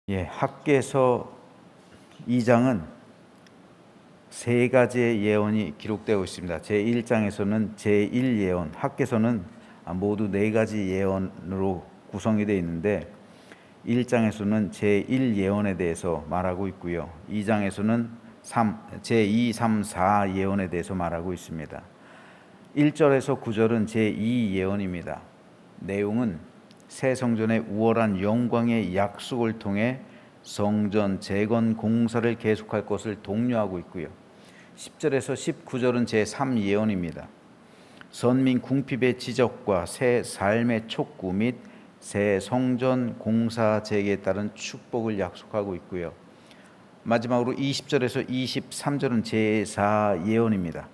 학개서 2장은 세 가지의 예언이 기록되고 있습니다. 제1장에서는 제1예언, 학개서는 모두 네 가지 예언으로 구성이 되어 있는데 1장에서는 제1예언에 대해서 말하고 있고요. 2장에서는 제2, 3, 4 예언에 대해서 말하고 있습니다. 1절에서 9절은 제2예언입니다. 내용은 새 성전의 우월한 영광의 약속을 통해 성전 재건 공사를 계속할 것을 독려하고 있고요. 10절에서 19절은 제3예언입니다. 선민 궁핍의 지적과 새 삶의 촉구 및 새 성전 공사 재개에 따른 축복을 약속하고 있고요. 마지막으로 20절에서 23절은 제4예언입니다.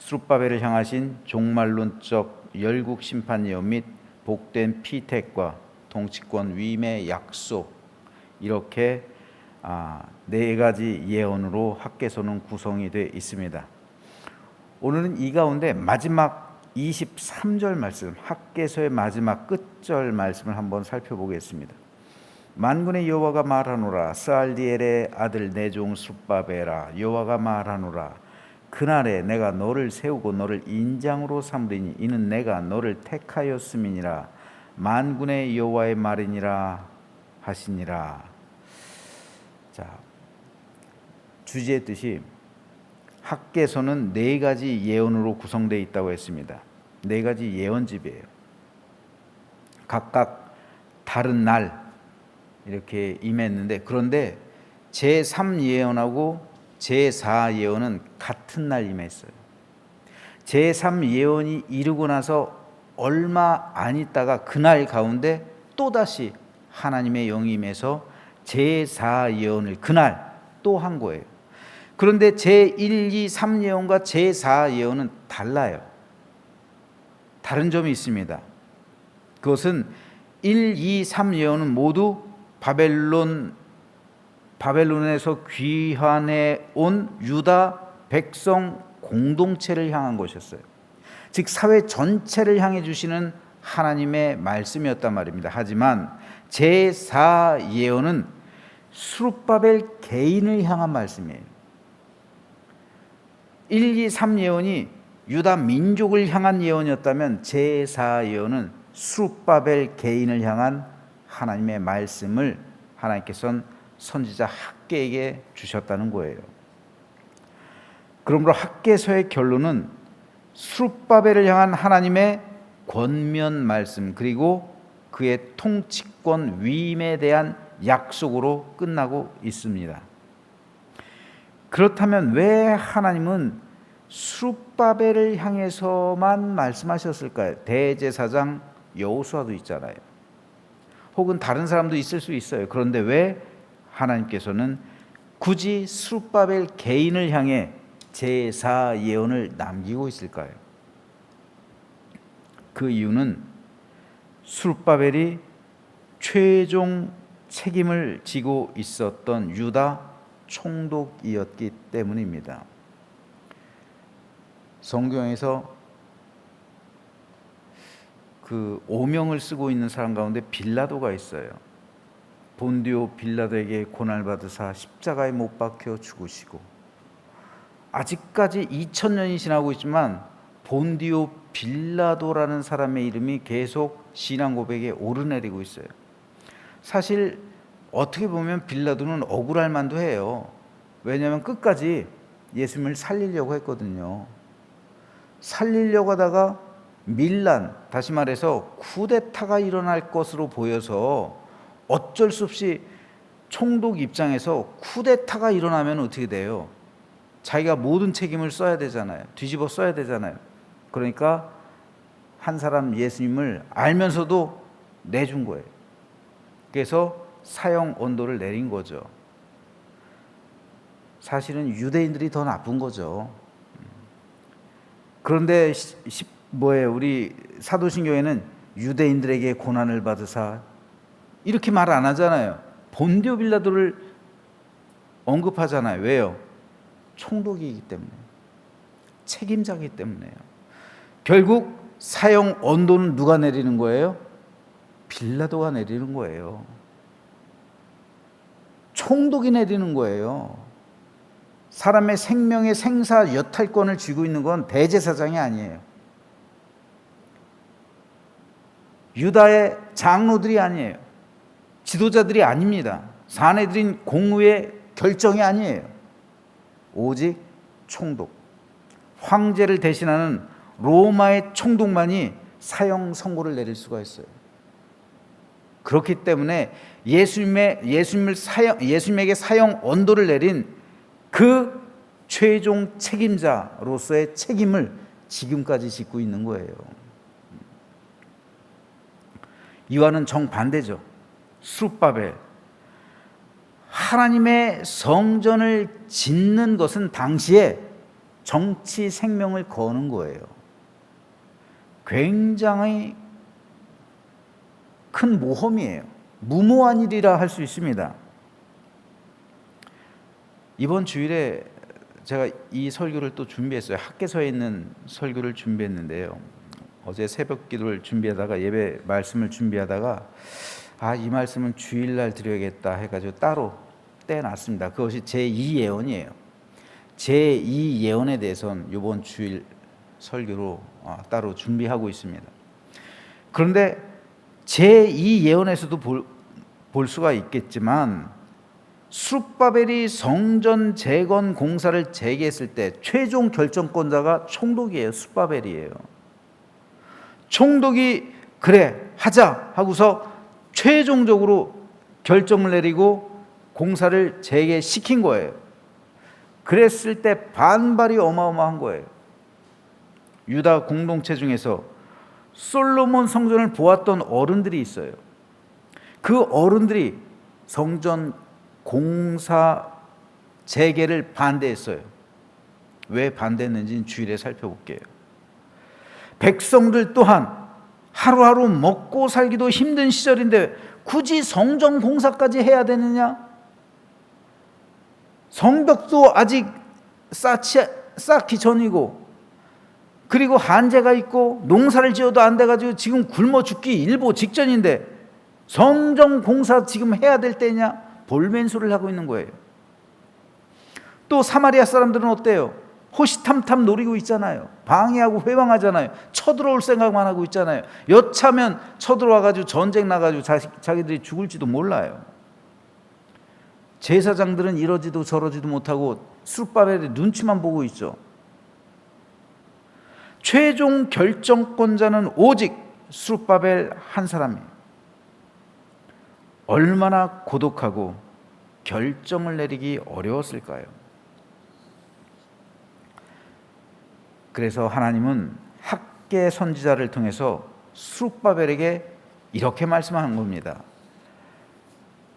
스룹바벨을 향하신 종말론적 열국 심판 예언 및 복된 피택과 통치권 위임의 약속, 이렇게 네 가지 예언으로 학개서는 구성이 되어 있습니다. 오늘은 이 가운데 마지막 23절 말씀, 학개서의 마지막 끝절 말씀을 한번 살펴보겠습니다. 만군의 여호와가 말하노라, 스알디엘의 아들 내 종 스룹바벨아, 여호와가 말하노라, 그날에 내가 너를 세우고 너를 인장으로 삼으리니 이는 내가 너를 택하였음이니라. 만군의 여호와의 말이니라 하시니라. 자, 주제의 뜻이 학개서는 네 가지 예언으로 구성되어 있다고 했습니다. 네 가지 예언집이에요. 각각 다른 날 이렇게 임했는데, 그런데 제3예언하고 제4예언은 같은 날 임했어요. 제3예언이 이르고 나서 얼마 안 있다가 그날 가운데 또다시 하나님의 영이 임해서 제4예언을 그날 또 한 거예요. 그런데 제1, 2, 3예언과 제4예언은 달라요. 다른 점이 있습니다. 그것은 1, 2, 3예언은 모두 바벨론에서 귀환해 온 유다 백성 공동체를 향한 것이었어요. 즉 사회 전체를 향해 주시는 하나님의 말씀이었단 말입니다. 하지만 제4예언은 스룹바벨 개인을 향한 말씀이에요. 1, 2, 3예언이 유다 민족을 향한 예언이었다면 제4예언은 스룹바벨 개인을 향한 하나님의 말씀을 하나님께서는 선지자 학개에게 주셨다는 거예요. 그러므로 학개서의 결론은 스룹바벨을 향한 하나님의 권면 말씀, 그리고 그의 통치권 위임에 대한 약속으로 끝나고 있습니다. 그렇다면 왜 하나님은 스룹바벨을 향해서만 말씀하셨을까요? 대제사장 여호수아도 있잖아요. 혹은 다른 사람도 있을 수 있어요. 그런데 왜 하나님께서는 굳이 스룹바벨 개인을 향해 제4예언을 남기고 있을까요? 그 이유는 스룹바벨이 최종 책임을 지고 있었던 유다 총독이었기 때문입니다. 성경에서 그 오명을 쓰고 있는 사람 가운데 빌라도가 있어요. 본디오 빌라도에게 고난을 받으사 십자가에 못 박혀 죽으시고, 아직까지 2000년이 지나고 있지만 본디오 빌라도라는 사람의 이름이 계속 신앙 고백에 오르내리고 있어요. 사실 어떻게 보면 빌라도는 억울할 만도 해요. 왜냐하면 끝까지 예수님을 살리려고 했거든요. 살리려고 하다가 밀란, 다시 말해서 쿠데타가 일어날 것으로 보여서 어쩔 수 없이 총독 입장에서 쿠데타가 일어나면 어떻게 돼요? 자기가 모든 책임을 써야 되잖아요. 뒤집어 써야 되잖아요. 그러니까 한 사람 예수님을 알면서도 내준 거예요. 그래서 사형 언도를 내린 거죠. 사실은 유대인들이 더 나쁜 거죠. 그런데 우리 사도신경에는 유대인들에게 고난을 받으사 이렇게 말 안 하잖아요. 본디오 빌라도를 언급하잖아요. 왜요? 총독이기 때문에, 책임자이기 때문에요. 결국 사형 언도는 누가 내리는 거예요? 빌라도가 내리는 거예요. 총독이 내리는 거예요. 사람의 생명의 생사 여탈권을 쥐고 있는 건 대제사장이 아니에요. 유다의 장로들이 아니에요. 지도자들이 아닙니다. 사내들인 공의의 결정이 아니에요. 오직 총독, 황제를 대신하는 로마의 총독만이 사형 선고를 내릴 수가 있어요. 그렇기 때문에 예수님에게 사형 언도를 내린 그 최종 책임자로서의 책임을 지금까지 짓고 있는 거예요. 이와는 정반대죠. 스룹바벨, 하나님의 성전을 짓는 것은 당시에 정치 생명을 거는 거예요. 굉장히 큰 모험이에요. 무모한 일이라 할 수 있습니다. 이번 주일에 제가 이 설교를 또 준비했어요. 학개서에 있는 설교를 준비했는데요. 어제 새벽 기도를 준비하다가 예배 말씀을 준비하다가 이 말씀은 주일날 드려야겠다 해가지고 따로 떼놨습니다. 그것이 제2 예언이에요. 제2 예언에 대해서는 이번 주일 설교로 따로 준비하고 있습니다. 그런데 제2 예언에서도 볼 수가 있겠지만 스룹바벨이 성전 재건 공사를 재개했을 때 최종 결정권자가 총독이에요. 스룹바벨이에요. 총독이 그래 하자 하고서 최종적으로 결정을 내리고 공사를 재개시킨 거예요. 그랬을 때 반발이 어마어마한 거예요. 유다 공동체 중에서 솔로몬 성전을 보았던 어른들이 있어요. 그 어른들이 성전 공사 재개를 반대했어요. 왜 반대했는지는 주일에 살펴볼게요. 백성들 또한 하루하루 먹고 살기도 힘든 시절인데 굳이 성전 공사까지 해야 되느냐? 성벽도 아직 쌓기 전이고, 그리고 한재가 있고 농사를 지어도 안 돼가지고 지금 굶어 죽기 일보 직전인데 성전 공사 지금 해야 될 때냐? 볼멘소리를 하고 있는 거예요. 또 사마리아 사람들은 어때요? 호시탐탐 노리고 있잖아요. 방해하고 회방하잖아요. 쳐들어올 생각만 하고 있잖아요. 여차면 쳐들어와가지고 전쟁 나가지고 자기들이 죽을지도 몰라요. 제사장들은 이러지도 저러지도 못하고 스룹바벨의 눈치만 보고 있죠. 최종 결정권자는 오직 스룹바벨 한 사람이에요. 얼마나 고독하고 결정을 내리기 어려웠을까요? 그래서 하나님은 학개 선지자를 통해서 스룹바벨에게 이렇게 말씀하는 겁니다.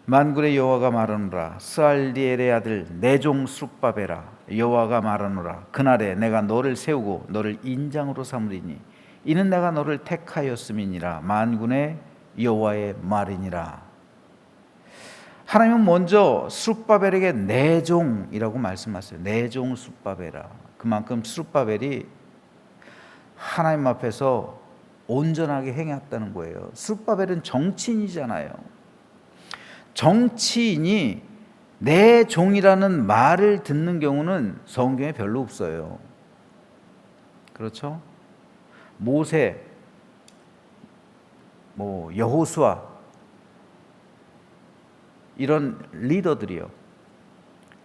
만군의 여호와가 말하노라. 스알디엘의 아들 내 종 스룹바벨아, 여호와가 말하노라. 그날에 내가 너를 세우고 너를 인장으로 삼으리니 이는 내가 너를 택하였음이니라. 만군의 여호와의 말이니라. 하나님은 먼저 스룹바벨에게 내 종이라고 말씀하셨어요. 내 종 스룹바벨아. 그만큼 스룹바벨이 하나님 앞에서 온전하게 행했다는 거예요. 스룹바벨은 정치인이잖아요. 정치인이 내 종이라는 말을 듣는 경우는 성경에 별로 없어요. 그렇죠? 모세, 여호수아 이런 리더들이요.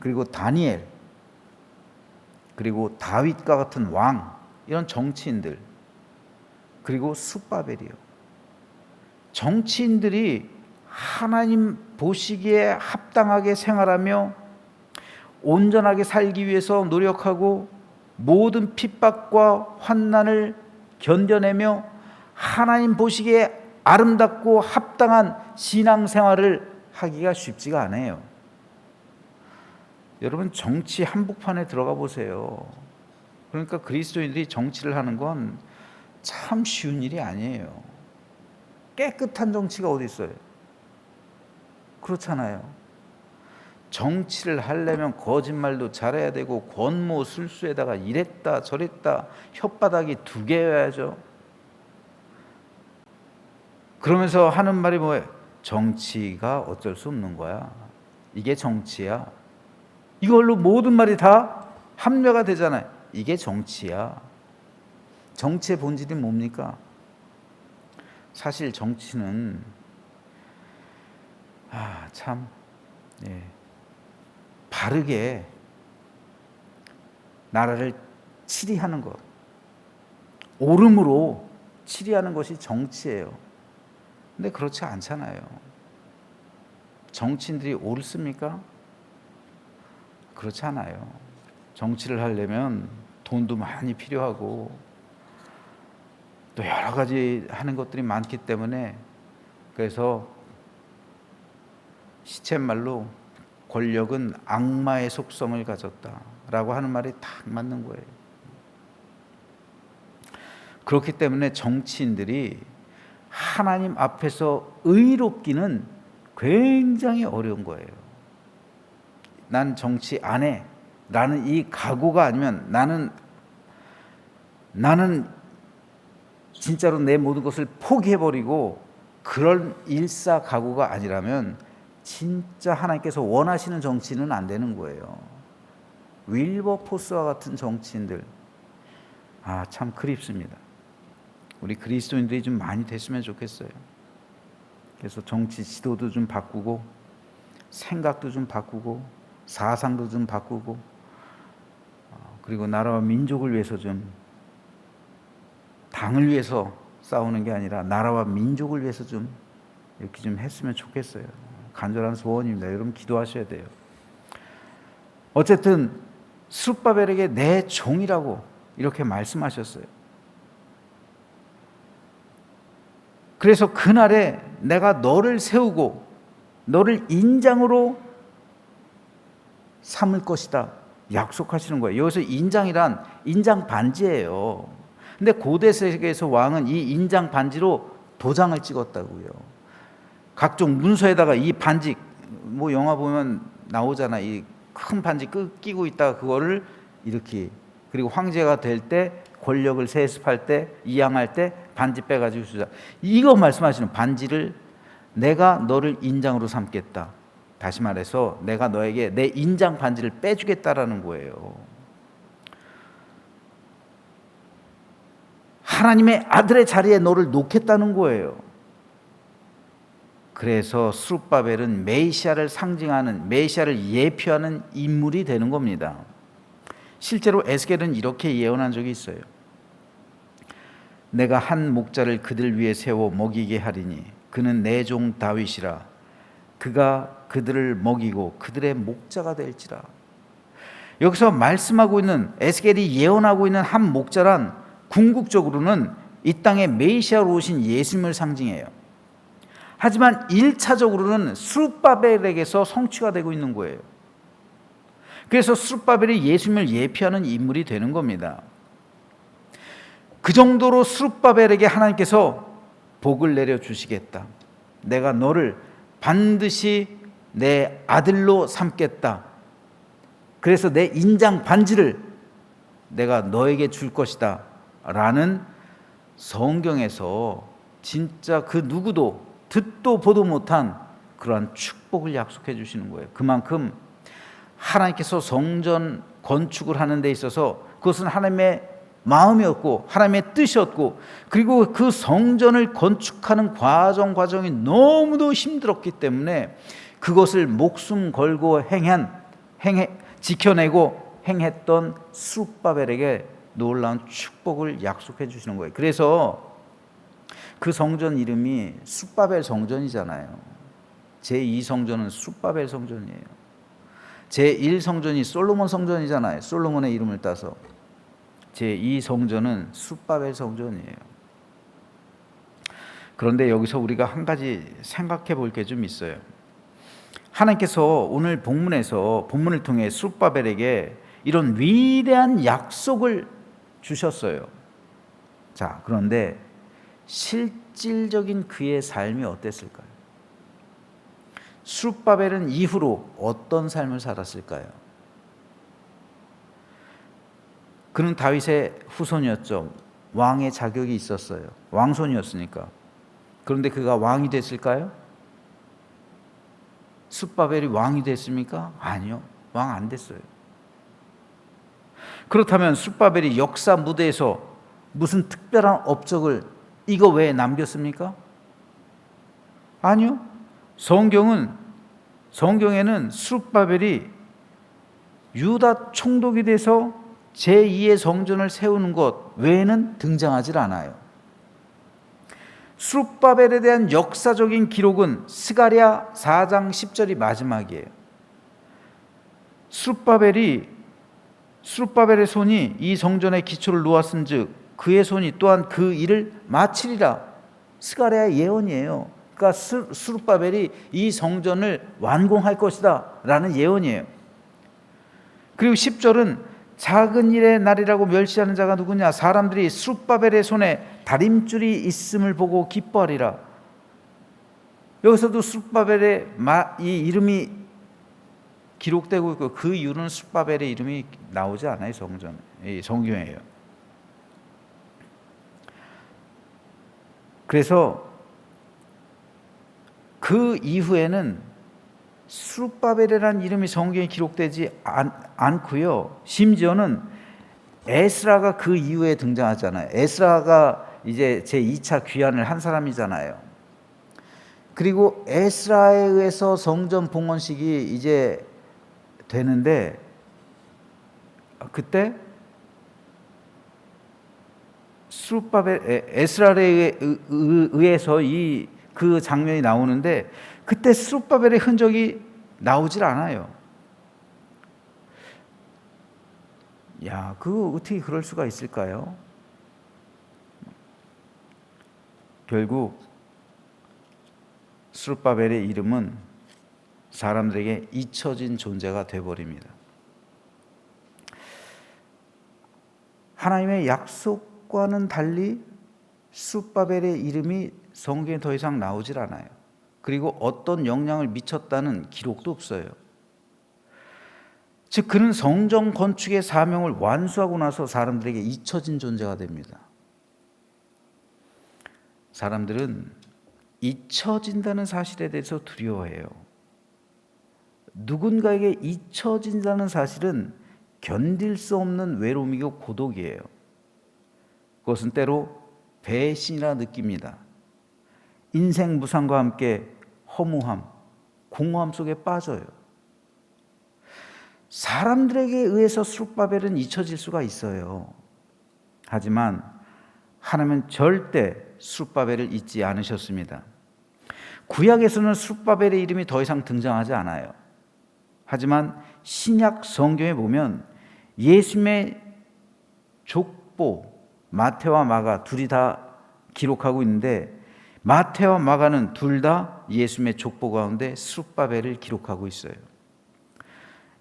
그리고 다니엘, 그리고 다윗과 같은 왕, 이런 정치인들, 그리고 스룹바벨이요. 정치인들이 하나님 보시기에 합당하게 생활하며 온전하게 살기 위해서 노력하고 모든 핍박과 환난을 견뎌내며 하나님 보시기에 아름답고 합당한 신앙생활을 하기가 쉽지가 않아요. 여러분 정치 한복판에 들어가 보세요. 그러니까 그리스도인들이 정치를 하는 건 참 쉬운 일이 아니에요. 깨끗한 정치가 어디 있어요? 그렇잖아요. 정치를 하려면 거짓말도 잘해야 되고 권모 술수에다가 이랬다 저랬다 혓바닥이 2개여야죠. 그러면서 하는 말이 뭐예요? 정치가 어쩔 수 없는 거야. 이게 정치야. 이걸로 모든 말이 다 합리화가 되잖아요. 이게 정치야. 정치의 본질이 뭡니까? 사실 정치는 참 바르게 나라를 치리하는 것, 옳음으로 치리하는 것이 정치예요. 근데 그렇지 않잖아요. 정치인들이 옳습니까? 그렇지 않아요. 정치를 하려면 돈도 많이 필요하고 또 여러 가지 하는 것들이 많기 때문에, 그래서 시쳇말로 권력은 악마의 속성을 가졌다라고 하는 말이 딱 맞는 거예요. 그렇기 때문에 정치인들이 하나님 앞에서 의롭기는 굉장히 어려운 거예요. 난 정치 안 해. 라는 이 각오가 아니면 나는 진짜로 내 모든 것을 포기해버리고 그런 일사각오가 아니라면 진짜 하나님께서 원하시는 정치는 안 되는 거예요. 윌버포스와 같은 정치인들, 참 그립습니다. 우리 그리스도인들이 좀 많이 됐으면 좋겠어요. 그래서 정치 지도도 좀 바꾸고 생각도 좀 바꾸고 사상도 좀 바꾸고, 그리고 나라와 민족을 위해서 좀, 당을 위해서 싸우는 게 아니라 나라와 민족을 위해서 좀 이렇게 좀 했으면 좋겠어요. 간절한 소원입니다. 여러분 기도하셔야 돼요. 어쨌든 스룹바벨에게 내 종이라고 이렇게 말씀하셨어요. 그래서 그날에 내가 너를 세우고 너를 인장으로 삼을 것이다 약속하시는 거예요. 여기서 인장이란 인장 반지예요. 근데 고대 세계에서 왕은 이 인장 반지로 도장을 찍었다고요. 각종 문서에다가 이 반지, 뭐 영화 보면 나오잖아. 이 큰 반지 끼고 있다가 그거를 이렇게, 그리고 황제가 될 때, 권력을 세습할 때, 이양할 때 반지 빼가지고 주자. 이거 말씀하시는 반지를 내가 너를 인장으로 삼겠다. 다시 말해서 내가 너에게 내 인장 반지를 빼주겠다라는 거예요. 하나님의 아들의 자리에 너를 놓겠다는 거예요. 그래서 스룹바벨은 메시아를 상징하는, 메시아를 예표하는 인물이 되는 겁니다. 실제로 에스겔은 이렇게 예언한 적이 있어요. 내가 한 목자를 그들 위에 세워 먹이게 하리니 그는 내 종 다윗이라. 그가 그들을 먹이고 그들의 목자가 될지라. 여기서 말씀하고 있는, 에스겔이 예언하고 있는 한 목자란 궁극적으로는 이 땅에 메시아로 오신 예수님을 상징해요. 하지만 1차적으로는 스룹바벨에게서 성취가 되고 있는 거예요. 그래서 스룹바벨이 예수님을 예표하는 인물이 되는 겁니다. 그 정도로 스룹바벨에게 하나님께서 복을 내려주시겠다. 내가 너를 반드시 내 아들로 삼겠다. 그래서 내 인장 반지를 내가 너에게 줄 것이다 라는, 성경에서 진짜 그 누구도 듣도 보도 못한 그러한 축복을 약속해 주시는 거예요. 그만큼 하나님께서 성전 건축을 하는 데 있어서 그것은 하나님의 마음이었고 하나님의 뜻이었고, 그리고 그 성전을 건축하는 과정이 너무도 힘들었기 때문에 그것을 목숨 걸고 지켜내고 행했던 스룹바벨에게 놀라운 축복을 약속해 주시는 거예요. 그래서 그 성전 이름이 숫바벨 성전이잖아요. 제2성전은 숫바벨 성전이에요. 제1성전이 솔로몬 성전이잖아요. 솔로몬의 이름을 따서. 제2성전은 숫바벨 성전이에요. 그런데 여기서 우리가 한 가지 생각해 볼 게 좀 있어요. 하나님께서 오늘 본문을 통해 숫바벨에게 이런 위대한 약속을 주셨어요. 자, 그런데 실질적인 그의 삶이 어땠을까요? 스룹바벨은 이후로 어떤 삶을 살았을까요? 그는 다윗의 후손이었죠. 왕의 자격이 있었어요. 왕손이었으니까. 그런데 그가 왕이 됐을까요? 숫바벨이 왕이 됐습니까? 아니요. 왕 안 됐어요. 그렇다면 숫바벨이 역사 무대에서 무슨 특별한 업적을 이거 외에 남겼습니까? 아니요. 성경에는 숫바벨이 유다 총독이 돼서 제2의 성전을 세우는 것 외에는 등장하지 않아요. 숫바벨에 대한 역사적인 기록은 스가랴 4장 10절이 마지막이에요. 스룹바벨의 손이 이 성전의 기초를 놓았은즉 그의 손이 또한 그 일을 마치리라. 스가랴의 예언이에요. 그러니까 스룹바벨이 이 성전을 완공할 것이다 라는 예언이에요. 그리고 10절은 작은 일의 날이라고 멸시하는 자가 누구냐? 사람들이 스룹바벨의 손에 다림줄이 있음을 보고 기뻐하리라. 여기서도 스룹바벨의 이 이름이 기록되고 있고 그 이유는 스룹바벨의 이름이 나오지 않아요. 성경이에요. 그래서 그 이후에는 스룹바벨이라는 이름이 성경에 기록되지 않고요. 심지어는 에스라가 그 이후에 등장하잖아요. 에스라가 이제 제2차 귀환을 한 사람이잖아요. 그리고 에스라에 의해서 성전 봉헌식이 이제 되는데 그때 에스라에 의해서 그 장면이 나오는데 그때 스룹바벨의 흔적이 나오질 않아요. 야, 어떻게 그럴 수가 있을까요? 결국 스룹바벨의 이름은 사람들에게 잊혀진 존재가 되어버립니다. 하나님의 약속과는 달리 스룹바벨의 이름이 성경에 더 이상 나오질 않아요. 그리고 어떤 영향을 미쳤다는 기록도 없어요. 즉 그는 성전 건축의 사명을 완수하고 나서 사람들에게 잊혀진 존재가 됩니다. 사람들은 잊혀진다는 사실에 대해서 두려워해요. 누군가에게 잊혀진다는 사실은 견딜 수 없는 외로움이고 고독이에요. 그것은 때로 배신이라 느낍니다. 인생 무상과 함께 허무함, 공허함 속에 빠져요. 사람들에게 의해서 스룹바벨은 잊혀질 수가 있어요. 하지만 하나님은 절대 스룹바벨을 잊지 않으셨습니다. 구약에서는 스룹바벨의 이름이 더 이상 등장하지 않아요. 하지만 신약 성경에 보면 예수님의 족보 마태와 마가 둘이 다 기록하고 있는데 마태와 마가는 둘 다 예수님의 족보 가운데 스룹바벨을 기록하고 있어요.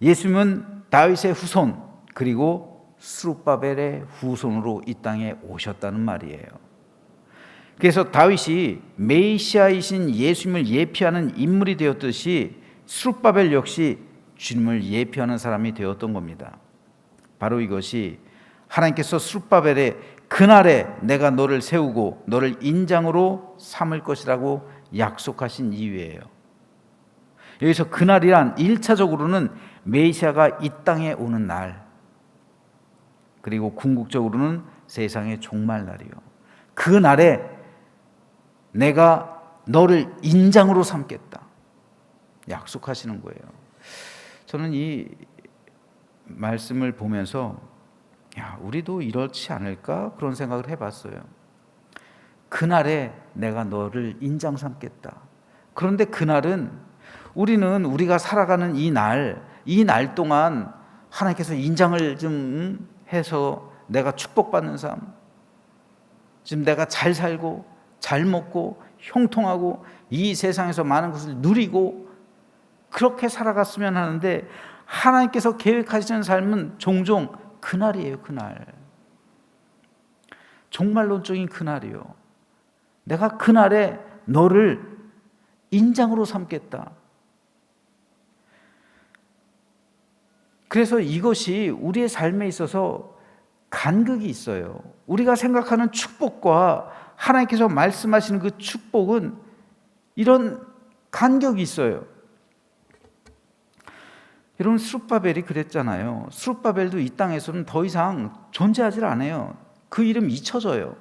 예수님은 다윗의 후손 그리고 스룹바벨의 후손으로 이 땅에 오셨다는 말이에요. 그래서 다윗이 메시아이신 예수님을 예표하는 인물이 되었듯이 스룹바벨 역시 주님을 예표하는 사람이 되었던 겁니다. 바로 이것이 하나님께서 스룹바벨의 그날에 내가 너를 세우고 너를 인장으로 삼을 것이라고 약속하신 이유예요. 여기서 그날이란 1차적으로는 메시아가 이 땅에 오는 날, 그리고 궁극적으로는 세상의 종말날이요. 그 날에 내가 너를 인장으로 삼겠다 약속하시는 거예요. 저는 이 말씀을 보면서 우리도 이렇지 않을까 그런 생각을 해봤어요. 그날에 내가 너를 인장 삼겠다. 그런데 그날은 우리가 살아가는 이 날 동안 하나님께서 인장을 좀 해서 내가 축복받는 삶, 지금 내가 잘 살고 잘 먹고 형통하고 이 세상에서 많은 것을 누리고 그렇게 살아갔으면 하는데 하나님께서 계획하시는 삶은 종종 그날이에요. 그날 종말론적인 그날이요. 내가 그날에 너를 인장으로 삼겠다. 그래서 이것이 우리의 삶에 있어서 간극이 있어요. 우리가 생각하는 축복과 하나님께서 말씀하시는 그 축복은 이런 간격이 있어요. 여러분, 스룹바벨이 그랬잖아요. 스룹바벨도 이 땅에서는 더 이상 존재하지 않아요. 그 이름 잊혀져요.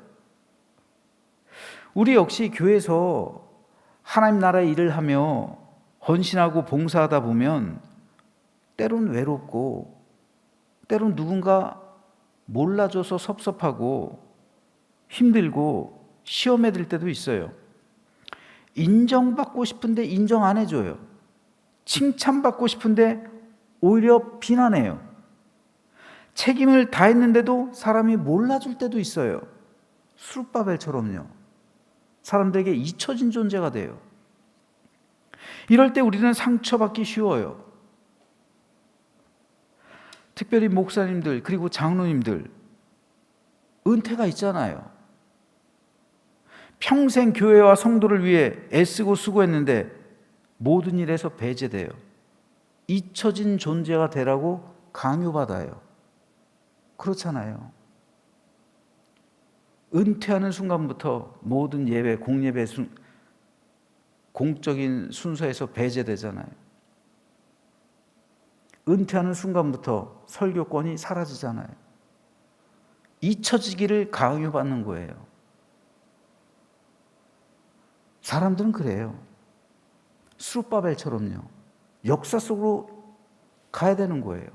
우리 역시 교회에서 하나님 나라의 일을 하며 헌신하고 봉사하다 보면 때론 외롭고, 때론 누군가 몰라줘서 섭섭하고 힘들고 시험에 들 때도 있어요. 인정받고 싶은데 인정 안 해줘요. 칭찬받고 싶은데 오히려 비난해요. 책임을 다했는데도 사람이 몰라줄 때도 있어요. 스룹바벨처럼요. 사람들에게 잊혀진 존재가 돼요. 이럴 때 우리는 상처받기 쉬워요. 특별히 목사님들 그리고 장로님들 은퇴가 있잖아요. 평생 교회와 성도를 위해 애쓰고 수고했는데 모든 일에서 배제돼요. 잊혀진 존재가 되라고 강요받아요. 그렇잖아요. 은퇴하는 순간부터 모든 예배, 공예배, 공적인 순서에서 배제되잖아요. 은퇴하는 순간부터 설교권이 사라지잖아요. 잊혀지기를 강요받는 거예요. 사람들은 그래요. 스룹바벨처럼요. 역사 속으로 가야 되는 거예요.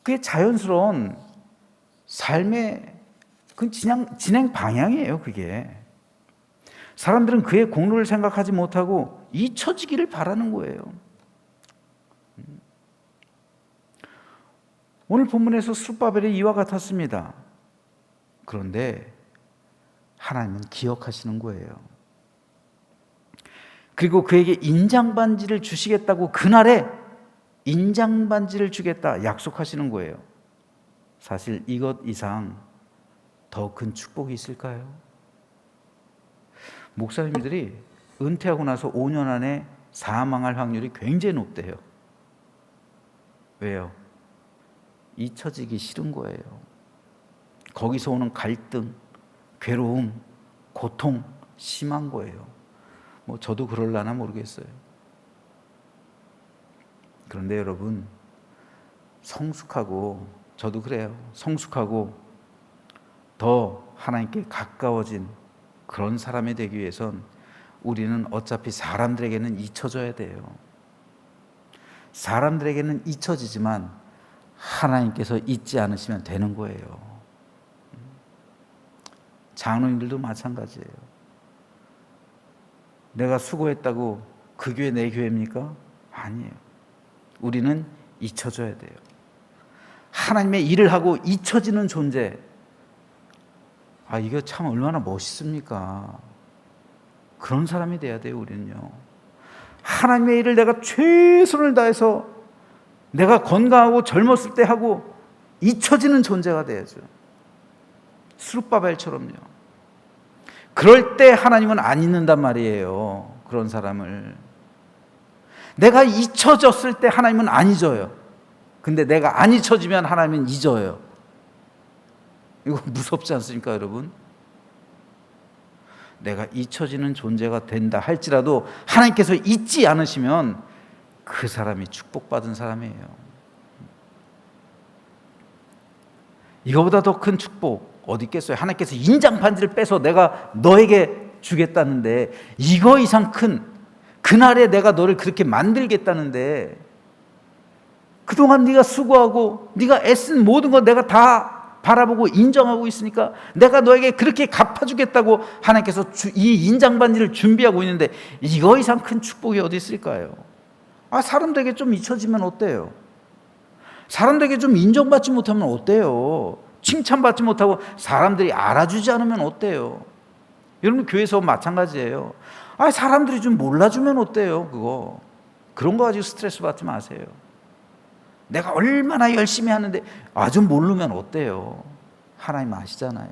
그게 자연스러운 삶의 그 진행 방향이에요. 그게 사람들은 그의 공로를 생각하지 못하고 잊혀지기를 바라는 거예요. 오늘 본문에서 스룹바벨이 이와 같았습니다. 그런데 하나님은 기억하시는 거예요. 그리고 그에게 인장반지를 주시겠다고 그날에 인장반지를 주겠다 약속하시는 거예요. 사실 이것 이상 더 큰 축복이 있을까요? 목사님들이 은퇴하고 나서 5년 안에 사망할 확률이 굉장히 높대요. 왜요? 잊혀지기 싫은 거예요. 거기서 오는 갈등, 괴로움, 고통 심한 거예요. 저도 그럴라나 모르겠어요. 그런데 여러분, 성숙하고, 저도 그래요. 성숙하고 더 하나님께 가까워진 그런 사람이 되기 위해선 우리는 어차피 사람들에게는 잊혀져야 돼요. 사람들에게는 잊혀지지만 하나님께서 잊지 않으시면 되는 거예요. 장로님들도 마찬가지예요. 내가 수고했다고 그 교회 내 교회입니까? 아니에요. 우리는 잊혀져야 돼요. 하나님의 일을 하고 잊혀지는 존재. 이게 참 얼마나 멋있습니까? 그런 사람이 돼야 돼요. 우리는요. 하나님의 일을 내가 최선을 다해서 내가 건강하고 젊었을 때 하고 잊혀지는 존재가 돼야죠. 스룹바벨처럼요. 그럴 때 하나님은 안 잊는단 말이에요. 그런 사람을. 내가 잊혀졌을 때 하나님은 안 잊어요. 근데 내가 안 잊혀지면 하나님은 잊어요. 이거 무섭지 않습니까, 여러분? 내가 잊혀지는 존재가 된다 할지라도 하나님께서 잊지 않으시면 그 사람이 축복받은 사람이에요. 이거보다 더 큰 축복 어디 있겠어요? 하나님께서 인장반지를 빼서 내가 너에게 주겠다는데, 이거 이상 큰, 그날에 내가 너를 그렇게 만들겠다는데, 그동안 네가 수고하고 네가 애쓴 모든 거 내가 다 바라보고 인정하고 있으니까 내가 너에게 그렇게 갚아주겠다고 하나님께서 이 인장반지를 준비하고 있는데, 이거 이상 큰 축복이 어디 있을까요? 사람들에게 좀 잊혀지면 어때요? 사람들에게 좀 인정받지 못하면 어때요? 칭찬받지 못하고 사람들이 알아주지 않으면 어때요? 여러분, 교회에서 마찬가지예요. 사람들이 좀 몰라주면 어때요? 그런 거 가지고 스트레스 받지 마세요. 내가 얼마나 열심히 하는데 좀 모르면 어때요? 하나님 아시잖아요.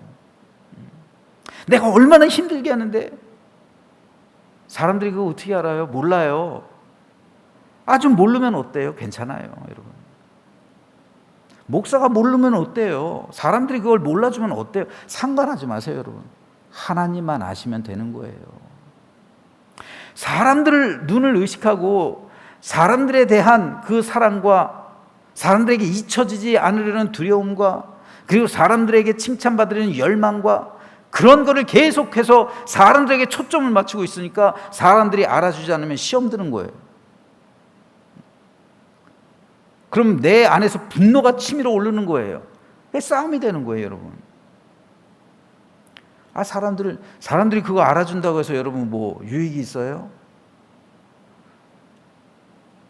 내가 얼마나 힘들게 하는데 사람들이 그거 어떻게 알아요? 몰라요. 좀 모르면 어때요? 괜찮아요, 여러분. 목사가 모르면 어때요? 사람들이 그걸 몰라주면 어때요? 상관하지 마세요, 여러분. 하나님만 아시면 되는 거예요. 사람들을 눈을 의식하고 사람들에 대한 그 사랑과 사람들에게 잊혀지지 않으려는 두려움과 그리고 사람들에게 칭찬받으려는 열망과 그런 거를 계속해서 사람들에게 초점을 맞추고 있으니까 사람들이 알아주지 않으면 시험 드는 거예요. 그럼 내 안에서 분노가 치밀어 오르는 거예요. 싸움이 되는 거예요, 여러분. 사람들이 그거 알아준다고 해서 여러분 뭐 유익이 있어요?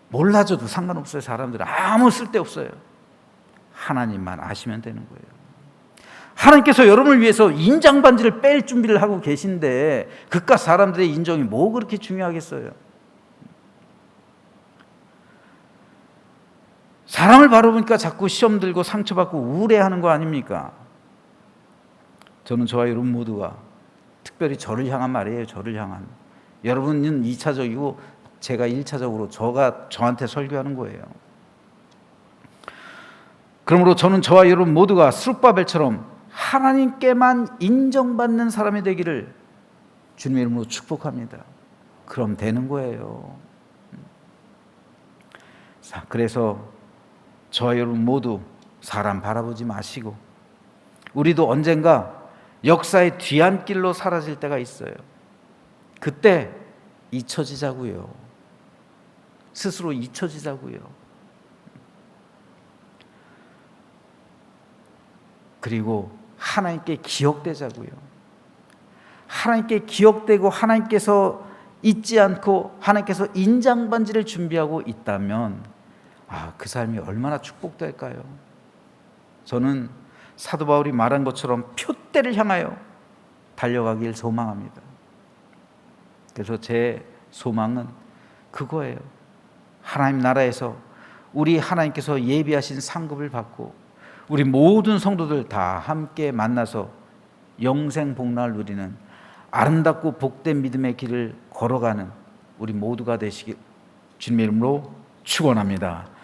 몰라줘도 상관없어요. 사람들은 아무 쓸데없어요. 하나님만 아시면 되는 거예요. 하나님께서 여러분을 위해서 인장반지를 뺄 준비를 하고 계신데 그깟 사람들의 인정이 뭐 그렇게 중요하겠어요? 사람을 바라보니까 자꾸 시험 들고 상처받고 우울해하는 거 아닙니까? 저는 저와 여러분 모두가 특별히 저를 향한 말이에요. 저를 향한. 여러분은 2차적이고 제가 1차적으로 저한테 설교하는 거예요. 그러므로 저는 저와 여러분 모두가 스룹바벨처럼 하나님께만 인정받는 사람이 되기를 주님의 이름으로 축복합니다. 그럼 되는 거예요. 자, 그래서 저와 여러분 모두 사람 바라보지 마시고 우리도 언젠가 역사의 뒤안길로 사라질 때가 있어요. 그때 잊혀지자고요. 스스로 잊혀지자고요. 그리고 하나님께 기억되자고요. 하나님께 기억되고 하나님께서 잊지 않고 하나님께서 인장반지를 준비하고 있다면 그 삶이 얼마나 축복될까요? 저는 사도 바울이 말한 것처럼 표대를 향하여 달려가길 소망합니다. 그래서 제 소망은 그거예요. 하나님 나라에서 우리 하나님께서 예비하신 상급을 받고 우리 모든 성도들 다 함께 만나서 영생 복락을 누리는 아름답고 복된 믿음의 길을 걸어가는 우리 모두가 되시길 주님의 이름으로 축원합니다.